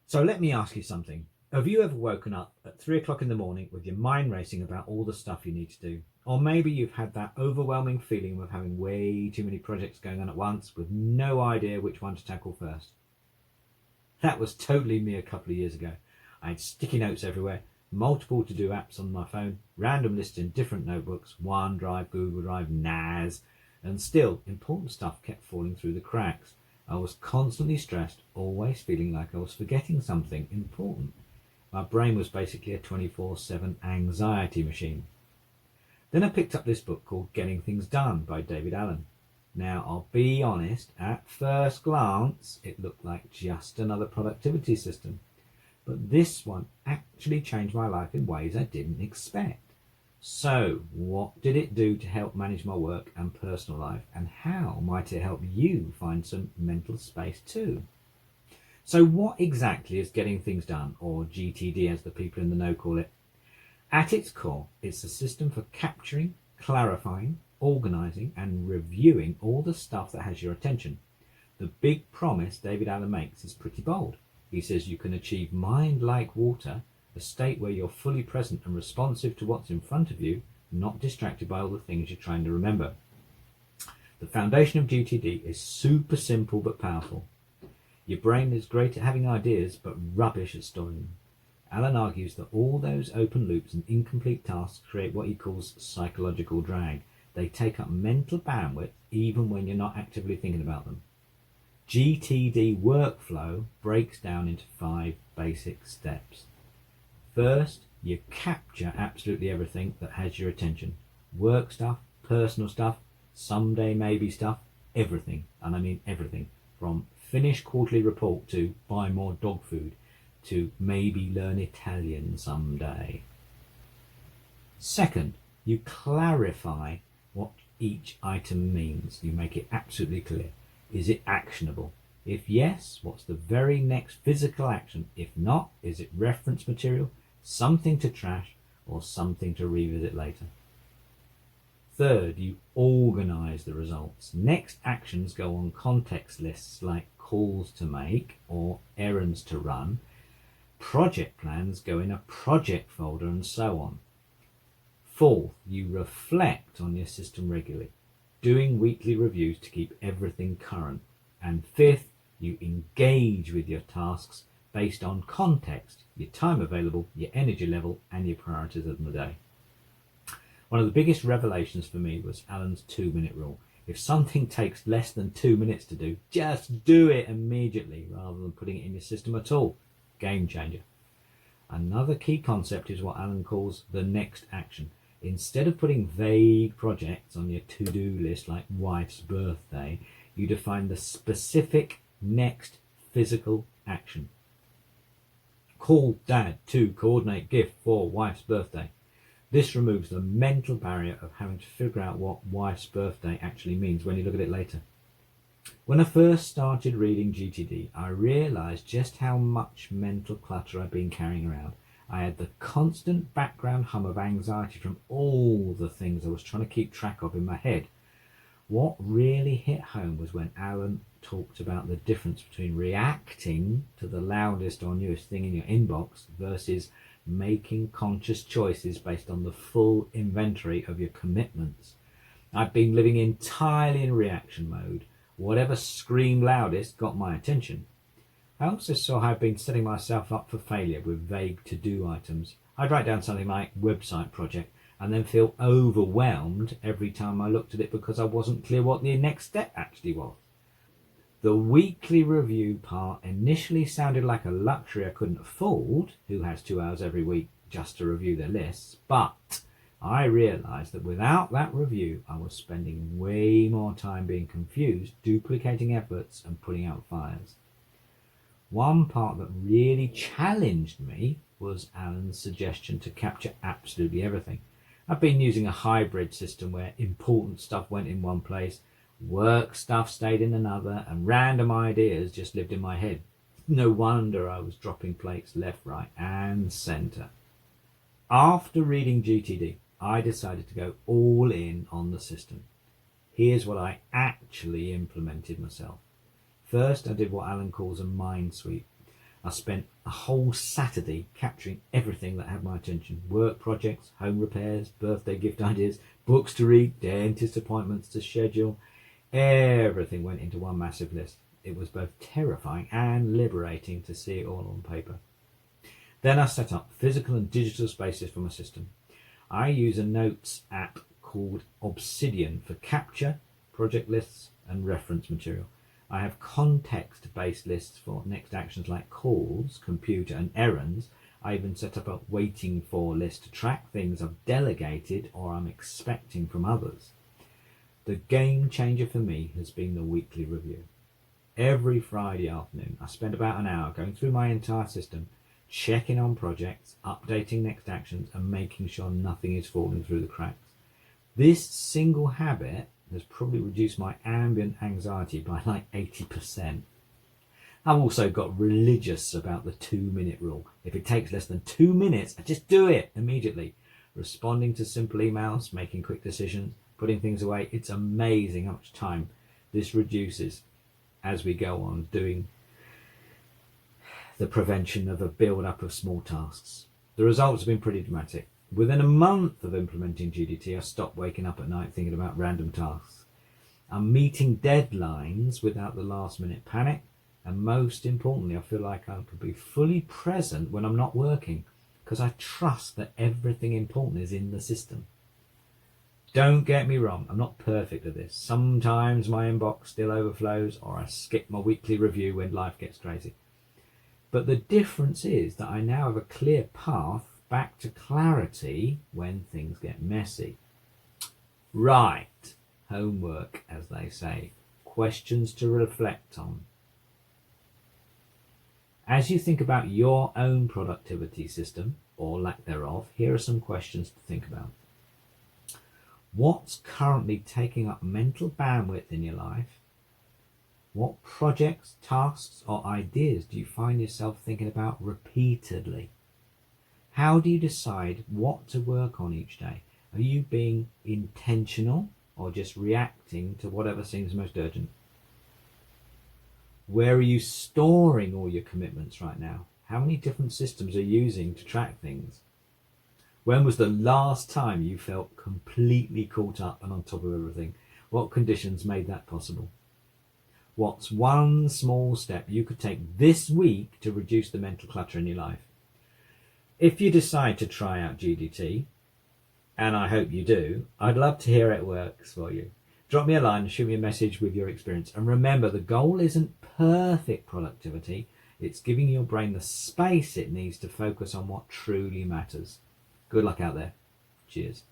So let me ask you something. Have you ever woken up at 3 o'clock in the morning with your mind racing about all the stuff you need to do? Or maybe you've had that overwhelming feeling of having way too many projects going on at once with no idea which one to tackle first. That was totally me a couple of years ago. I had sticky notes everywhere, multiple to-do apps on my phone, random lists in different notebooks, OneDrive, Google Drive, NAS, and still important stuff kept falling through the cracks. I was constantly stressed, always feeling like I was forgetting something important. My brain was basically a 24/7 anxiety machine. Then I picked up this book called Getting Things Done by David Allen. Now, I'll be honest, at first glance, it looked like just another productivity system. But this one actually changed my life in ways I didn't expect. So, what did it do to help manage my work and personal life, and how might it help you find some mental space too? So what exactly is Getting Things Done, or GTD as the people in the know call it? At its core, it's a system for capturing, clarifying, organising and reviewing all the stuff that has your attention. The big promise David Allen makes is pretty bold. He says you can achieve mind like water, a state where you're fully present and responsive to what's in front of you, not distracted by all the things you're trying to remember. The foundation of GTD is super simple but powerful. Your brain is great at having ideas but rubbish at storing them. Alan argues that all those open loops and incomplete tasks create what he calls psychological drag. They take up mental bandwidth even when you're not actively thinking about them. GTD workflow breaks down into 5 basic steps. First, you capture absolutely everything that has your attention. Work stuff, personal stuff, someday maybe stuff, everything. And I mean everything. From finish quarterly report to buy more dog food to maybe learn Italian someday. Second, you clarify what each item means. You make it absolutely clear. Is it actionable? If yes, what's the very next physical action? If not, is it reference material, something to trash, or something to revisit later? Third, you organise the results. Next actions go on context lists like calls to make or errands to run. Project plans go in a project folder and so on. Fourth, you reflect on your system regularly, doing weekly reviews to keep everything current. And fifth, you engage with your tasks based on context, your time available, your energy level, and your priorities of the day. One of the biggest revelations for me was Alan's 2-minute rule. If something takes less than 2 minutes to do, just do it immediately rather than putting it in your system at all. Game changer. Another key concept is what Alan calls the next action. Instead of putting vague projects on your to-do list like wife's birthday, you define the specific next physical action. Call Dad to coordinate gift for wife's birthday. This removes the mental barrier of having to figure out what wife's birthday actually means when you look at it later. When I first started reading GTD, I realised just how much mental clutter I'd been carrying around. I had the constant background hum of anxiety from all the things I was trying to keep track of in my head. What really hit home was when Alan talked about the difference between reacting to the loudest or newest thing in your inbox versus making conscious choices based on the full inventory of your commitments. I've been living entirely in reaction mode. Whatever screamed loudest got my attention. I also saw how I've been setting myself up for failure with vague to-do items. I'd write down something like website project and then feel overwhelmed every time I looked at it because I wasn't clear what the next step actually was. The weekly review part initially sounded like a luxury I couldn't afford, who has 2 hours every week just to review their lists, but I realised that without that review I was spending way more time being confused, duplicating efforts and putting out fires. One part that really challenged me was Alan's suggestion to capture absolutely everything. I've been using a hybrid system where important stuff went in one place, work stuff stayed in another, and random ideas just lived in my head. No wonder I was dropping plates left, right, and centre. After reading GTD, I decided to go all in on the system. Here's what I actually implemented myself. First, I did what Alan calls a mind sweep. I spent a whole Saturday capturing everything that had my attention. Work projects, home repairs, birthday gift ideas, books to read, dentist appointments to schedule. Everything went into one massive list. It was both terrifying and liberating to see it all on paper. Then I set up physical and digital spaces for my system. I use a notes app called Obsidian for capture, project lists, and reference material. I have context-based lists for next actions like calls, computer, and errands. I even set up a waiting for list to track things I've delegated or I'm expecting from others. The game changer for me has been the weekly review. Every Friday afternoon, I spend about an hour going through my entire system, checking on projects, updating next actions, and making sure nothing is falling through the cracks. This single habit has probably reduced my ambient anxiety by like 80%. I've also got religious about the 2-minute rule. If it takes less than 2 minutes, I just do it immediately. Responding to simple emails, making quick decisions, putting things away. It's amazing how much time this reduces as we go on doing the prevention of a build-up of small tasks. The results have been pretty dramatic. Within a month of implementing GDT, I stopped waking up at night thinking about random tasks. I'm meeting deadlines without the last-minute panic, and most importantly, I feel like I could be fully present when I'm not working because I trust that everything important is in the system. Don't get me wrong, I'm not perfect at this. Sometimes my inbox still overflows or I skip my weekly review when life gets crazy. But the difference is that I now have a clear path back to clarity when things get messy. Right, homework, as they say. Questions to reflect on. As you think about your own productivity system, or lack thereof, here are some questions to think about. What's currently taking up mental bandwidth in your life? What projects, tasks, or ideas do you find yourself thinking about repeatedly? How do you decide what to work on each day? Are you being intentional or just reacting to whatever seems most urgent? Where are you storing all your commitments right now? How many different systems are you using to track things? When was the last time you felt completely caught up and on top of everything? What conditions made that possible? What's one small step you could take this week to reduce the mental clutter in your life? If you decide to try out GDT, and I hope you do, I'd love to hear it works for you. Drop me a line and shoot me a message with your experience. And remember, the goal isn't perfect productivity. It's giving your brain the space it needs to focus on what truly matters. Good luck out there. Cheers.